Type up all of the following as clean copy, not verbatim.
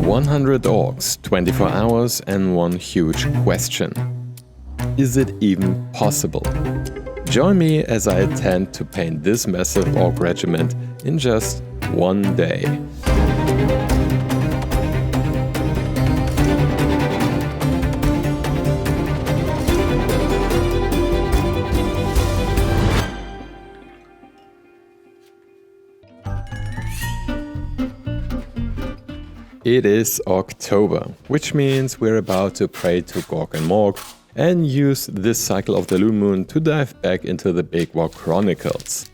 100 orcs, 24 hours and one huge question. Is it even possible? Join me as I attempt to paint this massive orc regiment in just one day. It is October, which means we're about to pray to Gork and Morg and use this cycle of the Lunar Moon to dive back into the Big War Chronicles.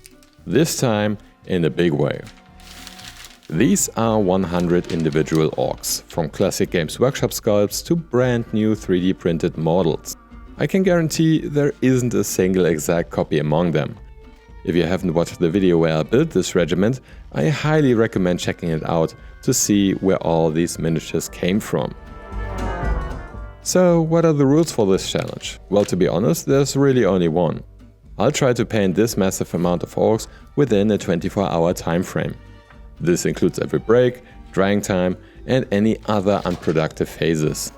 This time in a big way. These are 100 individual orcs, from classic Games Workshop sculpts to brand new 3D printed models. I can guarantee there isn't a single exact copy among them. If you haven't watched the video where I built this regiment, I highly recommend checking it out to see where all these miniatures came from. So, what are the rules for this challenge? Well, to be honest, there's really only one. I'll try to paint this massive amount of orcs within a 24-hour time frame. This includes every break, drying time, and any other unproductive phases.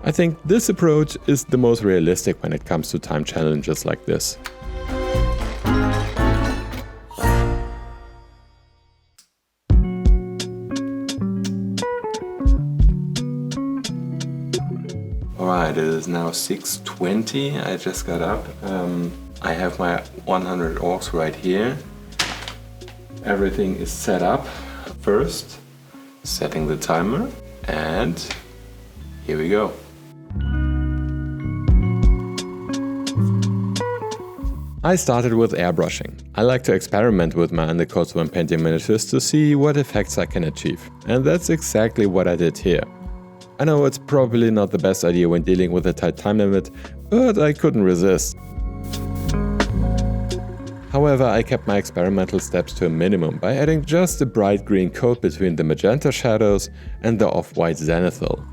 I think this approach is the most realistic when it comes to time challenges like this. Alright, it is now 6:20, I just got up. I have my 100 orcs right here. Everything is set up. First, setting the timer, and here we go. I started with airbrushing. I like to experiment with my undercoats when painting miniatures to see what effects I can achieve. And that's exactly what I did here. I know it's probably not the best idea when dealing with a tight time limit, but I couldn't resist. However, I kept my experimental steps to a minimum by adding just a bright green coat between the magenta shadows and the off-white zenithal.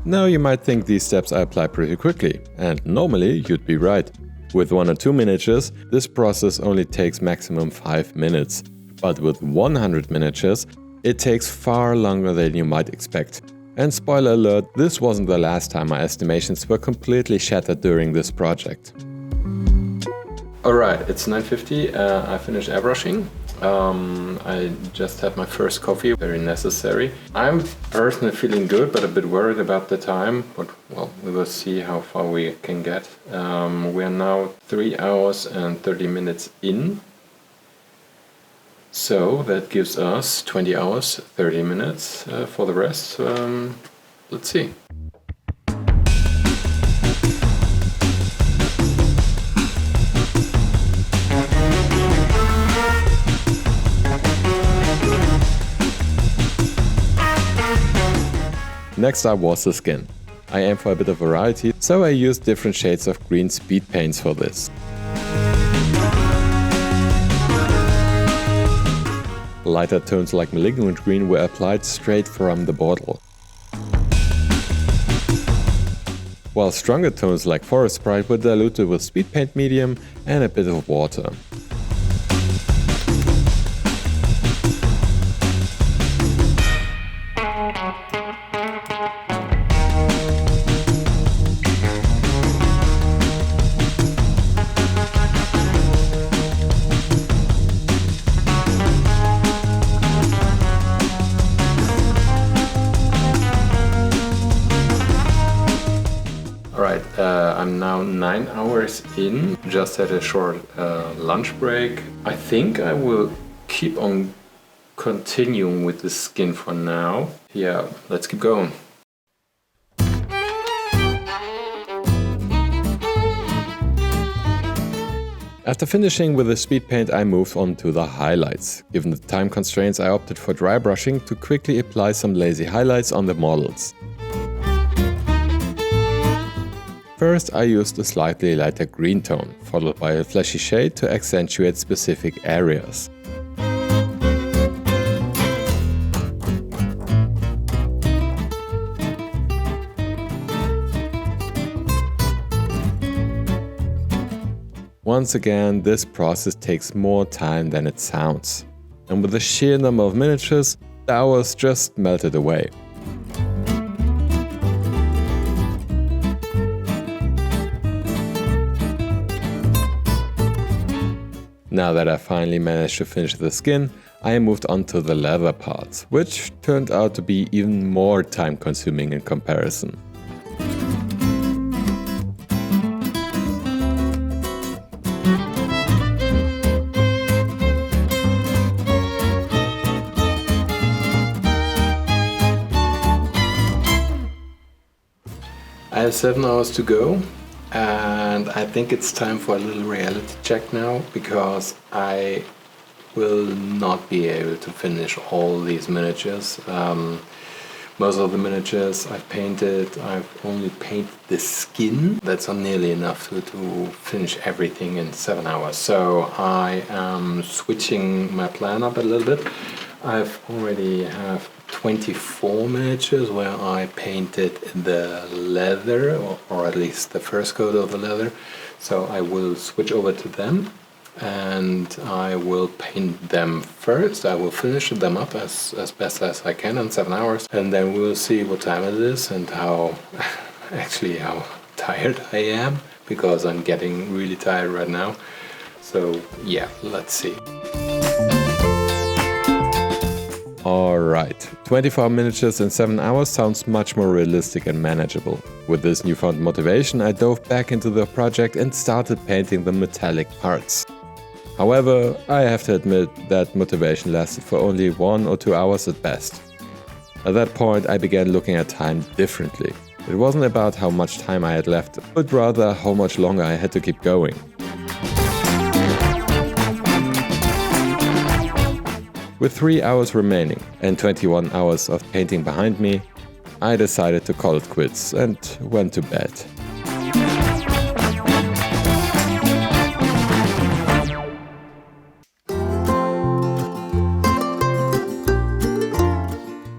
Now you might think these steps I apply pretty quickly, and normally you'd be right. With 1 or 2 miniatures, this process only takes maximum 5 minutes. But with 100 miniatures, it takes far longer than you might expect. And spoiler alert, this wasn't the last time my estimations were completely shattered during this project. Alright, it's 9:50, I finished airbrushing. I just had my first coffee, very necessary. I'm personally feeling good, but a bit worried about the time, but well, we will see how far we can get. We are now 3 hours and 30 minutes in. So that gives us 20 hours, 30 minutes for the rest. Let's see. Next up was the skin. I aim for a bit of variety, so I used different shades of green speed paints for this. Lighter tones like malignant green were applied straight from the bottle, while stronger tones like forest sprite were diluted with speed paint medium and a bit of water. I'm now 9 hours in, just had a short lunch break. I think I will keep on continuing with the skin for now. Yeah, let's keep going. After finishing with the speed paint, I moved on to the highlights. Given the time constraints, I opted for dry brushing to quickly apply some lazy highlights on the models. First, I used a slightly lighter green tone, followed by a flashy shade to accentuate specific areas. Once again, this process takes more time than it sounds. And with the sheer number of miniatures, the hours just melted away. Now that I finally managed to finish the skin, I moved on to the leather parts, which turned out to be even more time consuming in comparison. I have 7 hours to go, and I think it's time for a little reality check now, because I will not be able to finish all these miniatures. Most of the miniatures I've painted, I've only painted the skin. That's not nearly enough to finish everything in 7 hours. So I am switching my plan up a little bit. I've already have 24 miniatures where I painted the leather, or at least the first coat of the leather. So I will switch over to them and I will paint them first. I will finish them up as best as I can in 7 hours, and then we'll see what time it is and how tired I am, because I'm getting really tired right now. So yeah, let's see. Alright, 24 miniatures in 7 hours sounds much more realistic and manageable. With this newfound motivation, I dove back into the project and started painting the metallic parts. However, I have to admit that motivation lasted for only 1 or 2 hours at best. At that point, I began looking at time differently. It wasn't about how much time I had left, but rather how much longer I had to keep going. With 3 hours remaining and 21 hours of painting behind me, I decided to call it quits and went to bed.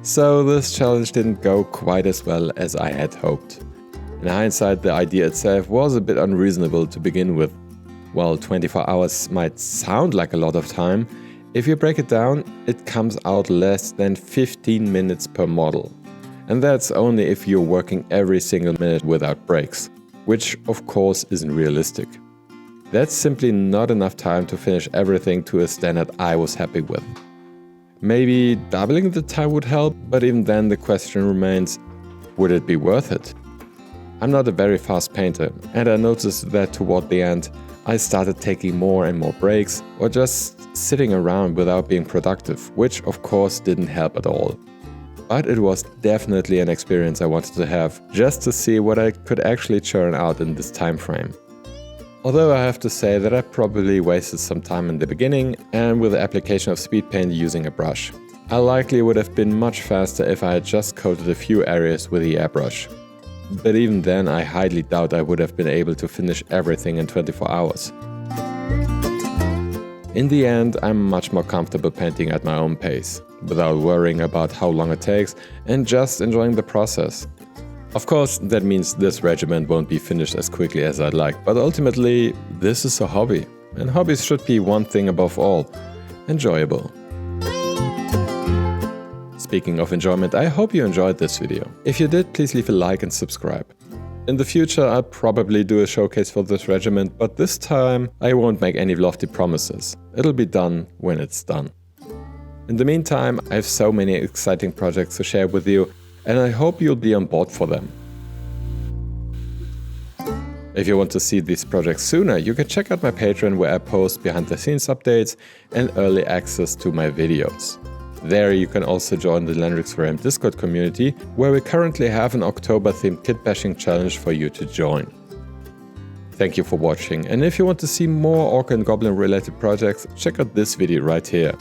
So this challenge didn't go quite as well as I had hoped. In hindsight, the idea itself was a bit unreasonable to begin with. While 24 hours might sound like a lot of time, if you break it down, it comes out less than 15 minutes per model. And that's only if you're working every single minute without breaks, which of course isn't realistic. That's simply not enough time to finish everything to a standard I was happy with. Maybe doubling the time would help, but even then the question remains, would it be worth it? I'm not a very fast painter, and I noticed that toward the end, I started taking more and more breaks, or just sitting around without being productive, which of course didn't help at all. But it was definitely an experience I wanted to have, just to see what I could actually churn out in this time frame. Although I have to say that I probably wasted some time in the beginning and with the application of speed paint using a brush. I likely would have been much faster if I had just coated a few areas with the airbrush. But even then, I highly doubt I would have been able to finish everything in 24 hours. In the end, I'm much more comfortable painting at my own pace, without worrying about how long it takes and just enjoying the process. Of course, that means this regiment won't be finished as quickly as I'd like, but ultimately, this is a hobby, and hobbies should be one thing above all: enjoyable. Speaking of enjoyment, I hope you enjoyed this video. If you did, please leave a like and subscribe. In the future, I'll probably do a showcase for this regiment, but this time I won't make any lofty promises. It'll be done when it's done. In the meantime, I have so many exciting projects to share with you, and I hope you'll be on board for them. If you want to see these projects sooner, you can check out my Patreon, where I post behind-the-scenes updates and early access to my videos. There you can also join the Landrix Realm Discord community, where we currently have an October-themed kit bashing challenge for you to join. Thank you for watching, and if you want to see more Orc and Goblin related projects, check out this video right here.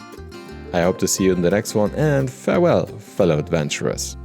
I hope to see you in the next one, and farewell, fellow adventurers.